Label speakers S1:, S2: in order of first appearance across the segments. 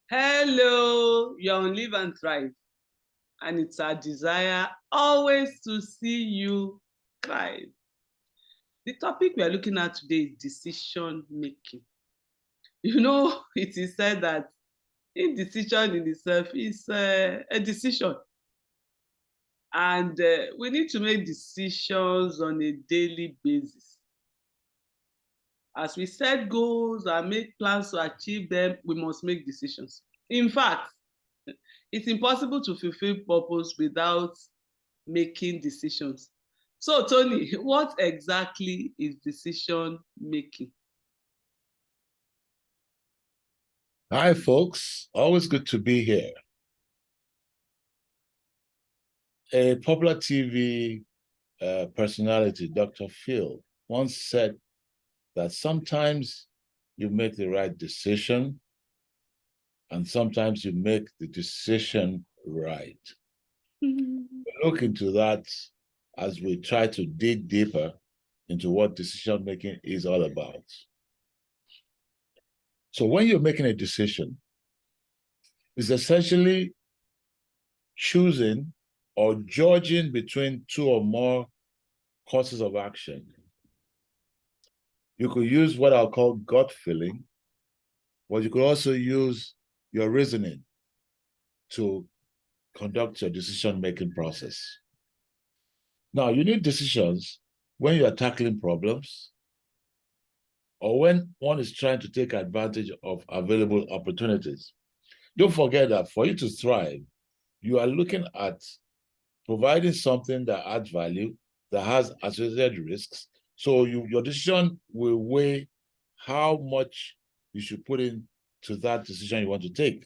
S1: Hello, you're on Live and Thrive, and it's our desire always to see you thrive. The topic we are looking at today is decision making. It is said that indecision in itself is a decision, and we need to make decisions on a daily basis. As we set goals and make plans to achieve them, we must make decisions. In fact, it's impossible to fulfill purpose without making decisions. So, Tony, what exactly is decision making?
S2: Hi, folks. Always good to be here. A popular TV personality, Dr. Phil, once said that sometimes you make the right decision and sometimes you make the decision right. We'll look into that as we try to dig deeper into what decision making is all about. So when you're making a decision, it's essentially choosing or judging between two or more courses of action. You could use what I'll call gut feeling, but you could also use your reasoning to conduct your decision-making process. Now, you need decisions when you are tackling problems or when one is trying to take advantage of available opportunities. Don't forget that for you to thrive, you are looking at providing something that adds value, that has associated risks. So your decision will weigh how much you should put into that decision you want to take.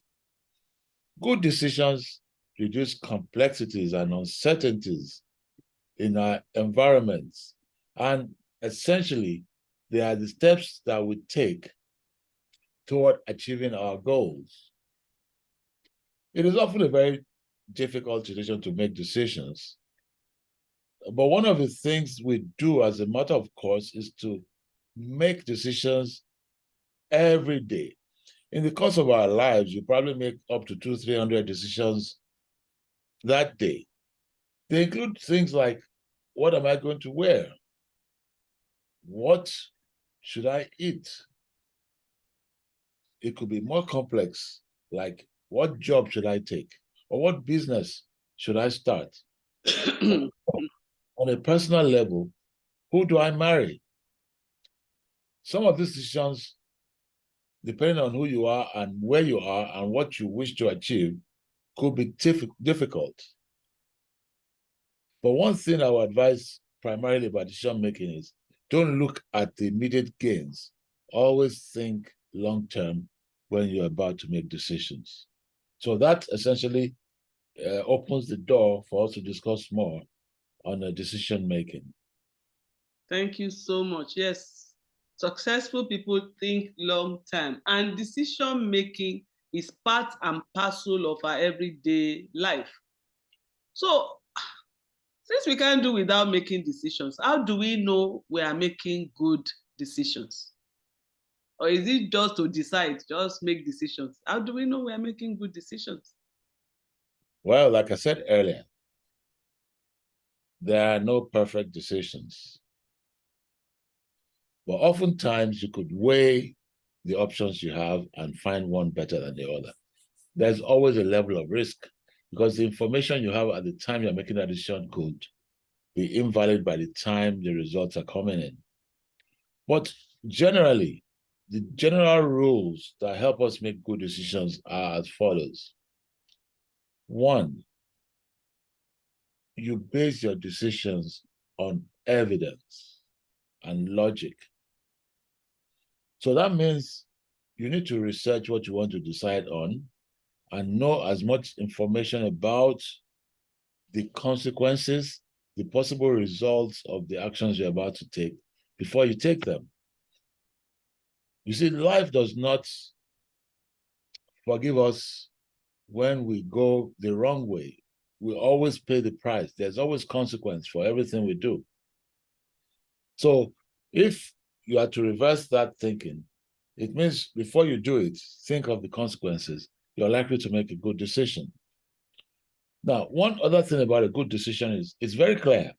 S2: Good decisions reduce complexities and uncertainties in our environments. And essentially, they are the steps that we take toward achieving our goals. It is often a very difficult situation to make decisions. But one of the things we do as a matter of course is to make decisions every day. In the course of our lives, you probably make up to 200-300 decisions that day. They include things like, what am I going to wear? What should I eat? It could be more complex, like what job should I take? Or what business should I start? On a personal level, who do I marry? Some of these decisions, depending on who you are and where you are and what you wish to achieve, could be difficult. But one thing I would advise primarily about decision making is don't look at the immediate gains. Always think long term when you're about to make decisions. So that essentially opens the door for us to discuss more on decision making.
S1: Thank you so much. Yes, successful people think long term, and decision making is part and parcel of our everyday life. So, since we can't do without making decisions, how do we know we are making good decisions? Or is it just to decide, just make decisions? How do we know we are making good decisions?
S2: Well, like I said earlier, there are no perfect decisions. But oftentimes you could weigh the options you have and find one better than the other. There's always a level of risk because the information you have at the time you're making that decision could be invalid by the time the results are coming in. But generally, the general rules that help us make good decisions are as follows. One, you base your decisions on evidence and logic. So that means you need to research what you want to decide on and know as much information about the consequences, the possible results of the actions you're about to take before you take them. You see, life does not forgive us when we go the wrong way. We always pay the price. There's always consequence for everything we do. So if you are to reverse that thinking, it means before you do it, think of the consequences you're likely to make a good decision. Now, one other thing about a good decision is it's very clear.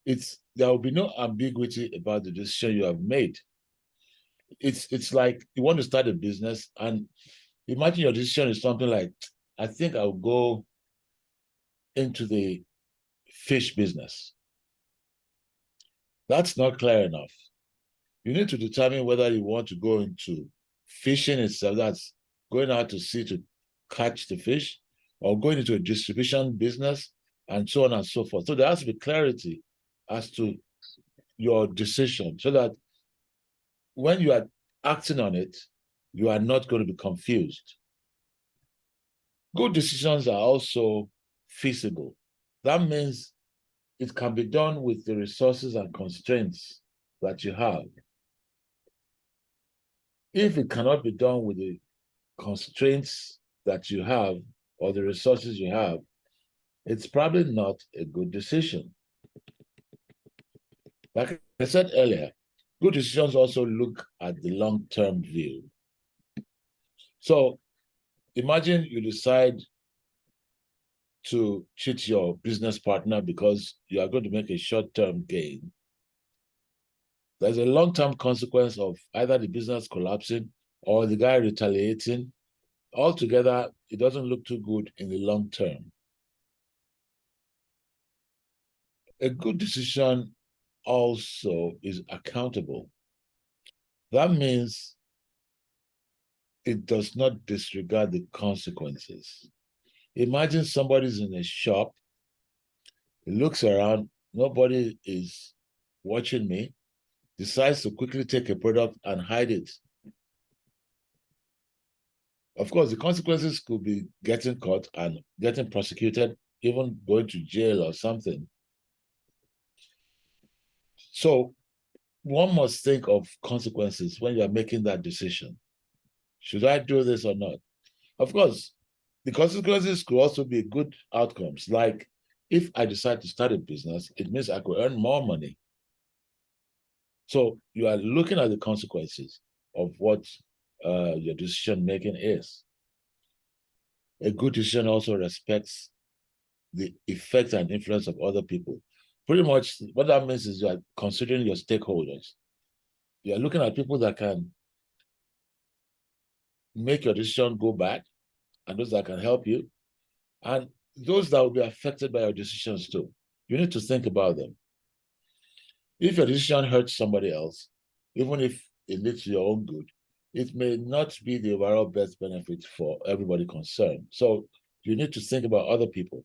S2: There will be no ambiguity about the decision you have made. It's like you want to start a business, and imagine your decision is something like, I think I'll go into the fish business. That's not clear enough. You need to determine whether you want to go into fishing itself, that's going out to sea to catch the fish, or going into a distribution business, and so on and so forth. So there has to be clarity as to your decision, so that when you are acting on it, you are not going to be confused. Good decisions are also feasible. That means it can be done with the resources and constraints that you have. If it cannot be done with the constraints that you have or the resources you have, it's probably not a good decision. Like I said earlier, good decisions also look at the long-term view. So imagine you decide to cheat your business partner because you are going to make a short-term gain. There's a long-term consequence of either the business collapsing or the guy retaliating. Altogether, it doesn't look too good in the long term. A good decision also is accountable. That means it does not disregard the consequences. Imagine somebody's in a shop, he looks around, nobody is watching me, decides to quickly take a product and hide it. Of course, the consequences could be getting caught and getting prosecuted, even going to jail or something. So one must think of consequences when you are making that decision. Should I do this or not? Of course, the consequences could also be good outcomes. Like if I decide to start a business, it means I could earn more money. So you are looking at the consequences of what your decision making is. A good decision also respects the effect and influence of other people. Pretty much what that means is you are considering your stakeholders. You are looking at people that can make your decision go bad, and those that can help you, and those that will be affected by your decisions too. You need to think about them. If your decision hurts somebody else, even if it leads to your own good, it may not be the overall best benefit for everybody concerned. So you need to think about other people.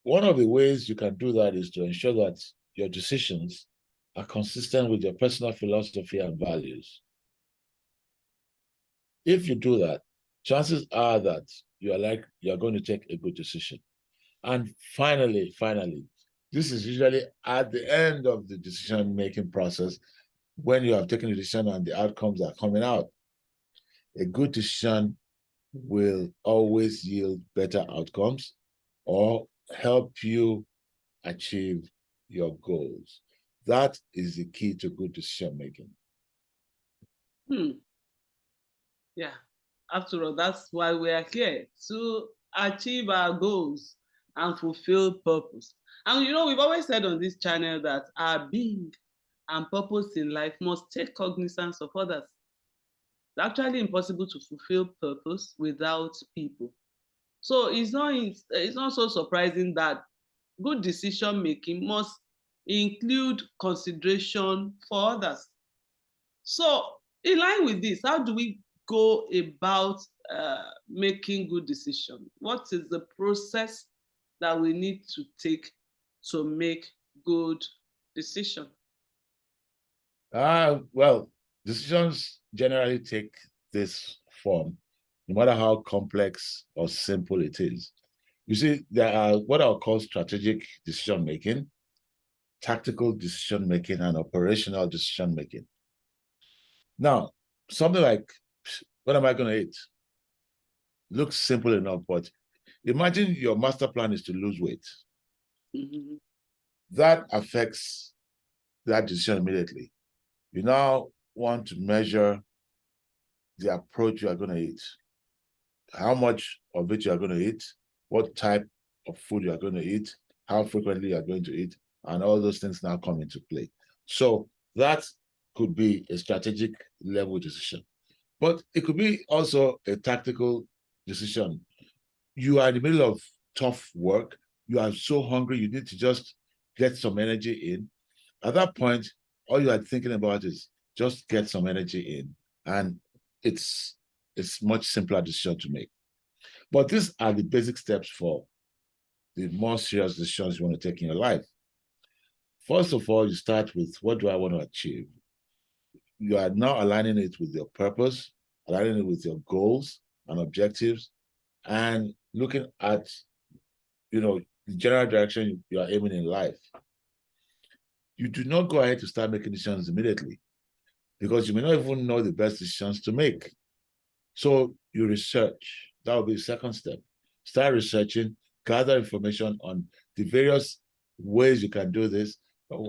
S2: One of the ways you can do that is to ensure that your decisions are consistent with your personal philosophy and values. If you do that, chances are that you are going to take a good decision. And finally, this is usually at the end of the decision-making process when you have taken a decision and the outcomes are coming out. A good decision will always yield better outcomes or help you achieve your goals. That is the key to good decision-making.
S1: Yeah, after all, that's why we are here, to achieve our goals and fulfill purpose. And we've always said on this channel that our being and purpose in life must take cognizance of others. It's actually impossible to fulfill purpose without people. So it's not so surprising that good decision making must include consideration for others. So in line with this, how do we go about making good decisions? What is the process that we need to take to make good decision?
S2: Well, decisions generally take this form, no matter how complex or simple it is. You see, there are what I'll call strategic decision-making, tactical decision-making, and operational decision-making. Now, something like, what am I going to eat? Looks simple enough, but imagine your master plan is to lose weight.
S1: Mm-hmm.
S2: That affects that decision immediately. You now want to measure the approach you are going to eat, how much of it you are going to eat, what type of food you are going to eat, how frequently you are going to eat, and all those things now come into play. So that could be a strategic level decision. But it could be also a tactical decision. You are in the middle of tough work. You are so hungry, you need to just get some energy in. At that point, all you are thinking about is just get some energy in. And it's much simpler decision to make. But these are the basic steps for the more serious decisions you want to take in your life. First of all, you start with, what do I want to achieve? You are now aligning it with your purpose, aligning it with your goals and objectives, and looking at, the general direction you are aiming in life. You do not go ahead to start making decisions immediately, because you may not even know the best decisions to make. So you research. That will be the second step. Start researching, gather information on the various ways you can do this,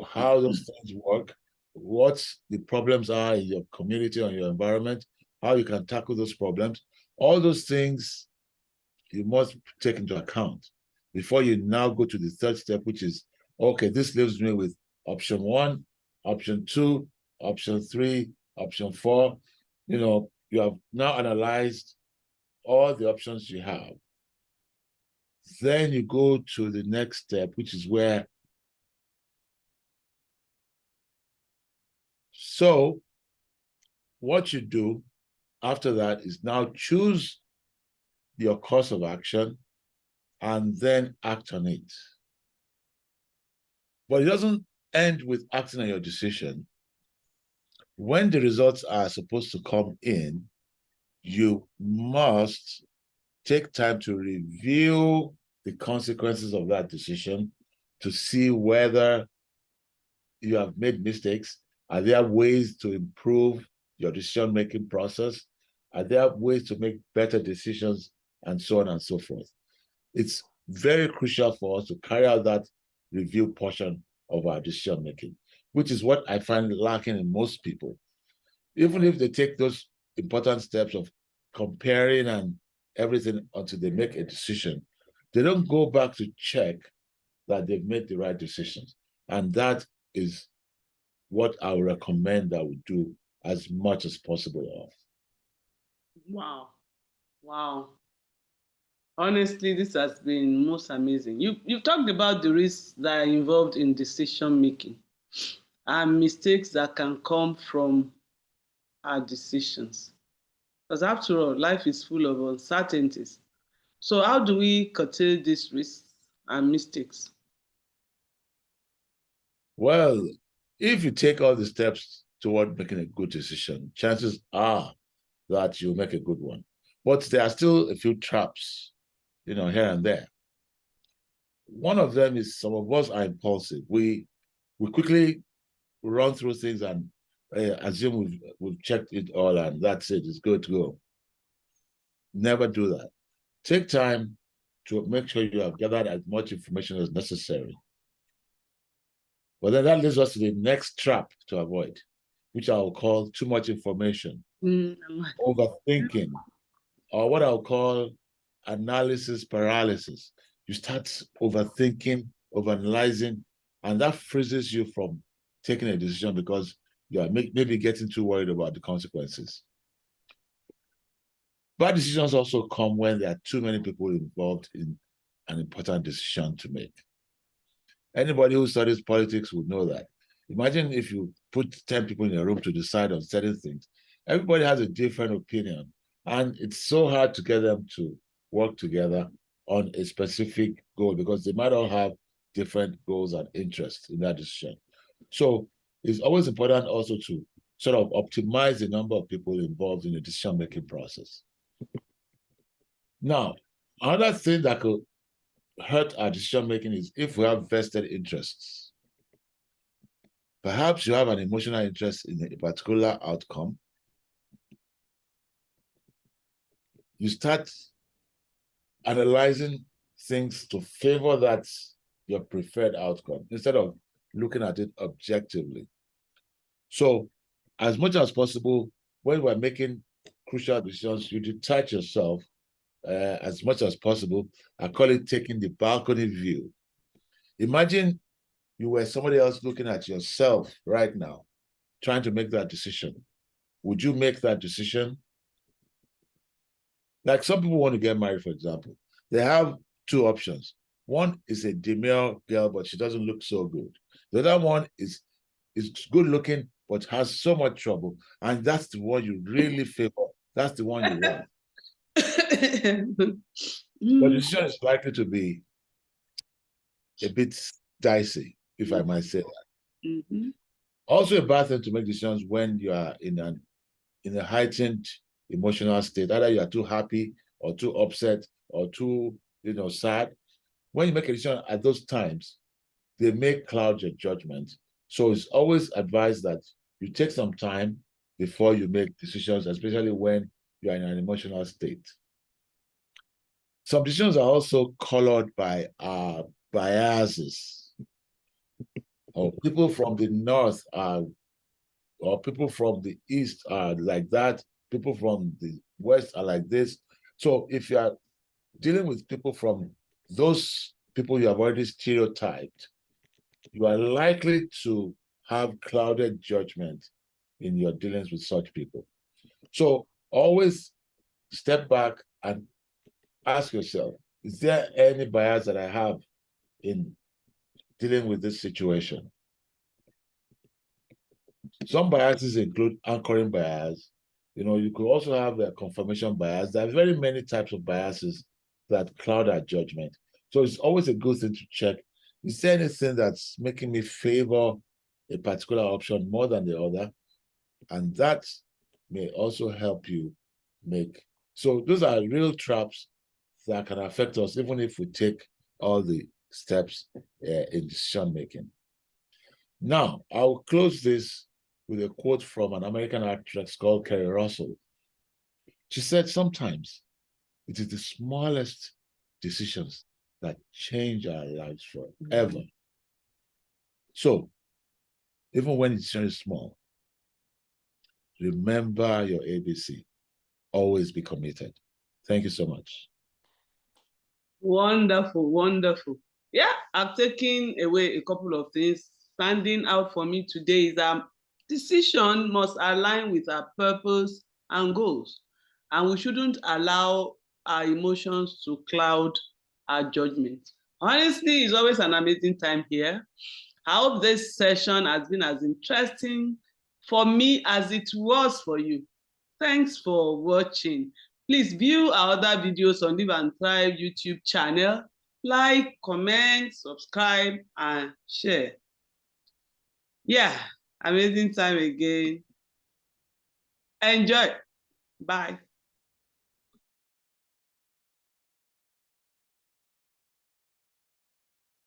S2: how those things work, what the problems are in your community or your environment, how you can tackle those problems. All those things you must take into account before you now go to the third step, which is, okay, this leaves me with option 1, option 2, option 3, option 4. You have now analyzed all the options you have. Then you go to the next step, which is where, so what you do after that is now choose your course of action and then act on it. But it doesn't end with acting on your decision. When the results are supposed to come in, you must take time to review the consequences of that decision to see whether you have made mistakes. Are there ways to improve your decision-making process? Are there ways to make better decisions, and so on and so forth? It's very crucial for us to carry out that review portion of our decision-making, which is what I find lacking in most people. Even if they take those important steps of comparing and everything until they make a decision, they don't go back to check that they've made the right decisions. And that is what I would recommend that we do as much as possible of.
S1: Wow. Wow. Honestly, this has been most amazing. You've talked about the risks that are involved in decision making and mistakes that can come from our decisions. Because after all, life is full of uncertainties. So how do we curtail these risks and mistakes?
S2: Well, if you take all the steps toward making a good decision, chances are that you'll make a good one. But there are still a few traps, here and there. One of them is, some of us are impulsive. We quickly run through things and assume we've checked it all and that's it, it's good to go. Never do that. Take time to make sure you have gathered as much information as necessary. But then that leads us to the next trap to avoid, which I'll call too much information, overthinking, or what I'll call analysis paralysis. You start overthinking, overanalyzing, and that freezes you from taking a decision because you are maybe getting too worried about the consequences. Bad decisions also come when there are too many people involved in an important decision to make. Anybody who studies politics would know that. Imagine if you put 10 people in a room to decide on certain things. Everybody has a different opinion, and it's so hard to get them to work together on a specific goal because they might all have different goals and interests in that decision. So it's always important also to sort of optimize the number of people involved in the decision-making process. Now, another thing that could hurt our decision-making is if we have vested interests. Perhaps you have an emotional interest in a particular outcome. You start analyzing things to favor that your preferred outcome instead of looking at it objectively. So as much as possible, when we're making crucial decisions, you detach yourself as much as possible. I call it taking the balcony view. Imagine you were somebody else looking at yourself right now, trying to make that decision. Would you make that decision? Like some people want to get married, for example. They have two options. One is a demure girl, but she doesn't look so good. The other one is good looking, but has so much trouble. And that's the one you really favor. That's the one you want. The decision is likely to be a bit dicey, if I might say that. Also a bad thing to make decisions when you are in a heightened emotional state. Either you are too happy or too upset or too, sad. When you make a decision at those times, they may cloud your judgment. So it's always advised that you take some time before you make decisions, especially when you are in an emotional state. Some decisions are also colored by biases. Or people from the north or people from the east are like that. People from the west are like this. So if you are dealing with people from those people you have already stereotyped, you are likely to have clouded judgment in your dealings with such people. So always step back and ask yourself, is there any bias that I have in dealing with this situation? Some biases include anchoring bias. You could also have a confirmation bias. There are very many types of biases that cloud our judgment. So it's always a good thing to check, is there anything that's making me favor a particular option more than the other? And that may also help you make. So those are real traps that can affect us, even if we take all the steps in decision making. Now, I'll close this with a quote from an American actress called Kerry Russell. She said, sometimes it is the smallest decisions that change our lives forever. So, even when the decision is small, remember your ABC. Always be committed. Thank you so much.
S1: Wonderful, wonderful. Yeah, I've taken away a couple of things. Standing out for me today is that decision must align with our purpose and goals. And we shouldn't allow our emotions to cloud our judgment. Honestly, it's always an amazing time here. I hope this session has been as interesting for me as it was for you. Thanks for watching. Please view our other videos on Live and Thrive YouTube channel. Like, comment, subscribe, and share. Yeah, amazing time again. Enjoy. Bye.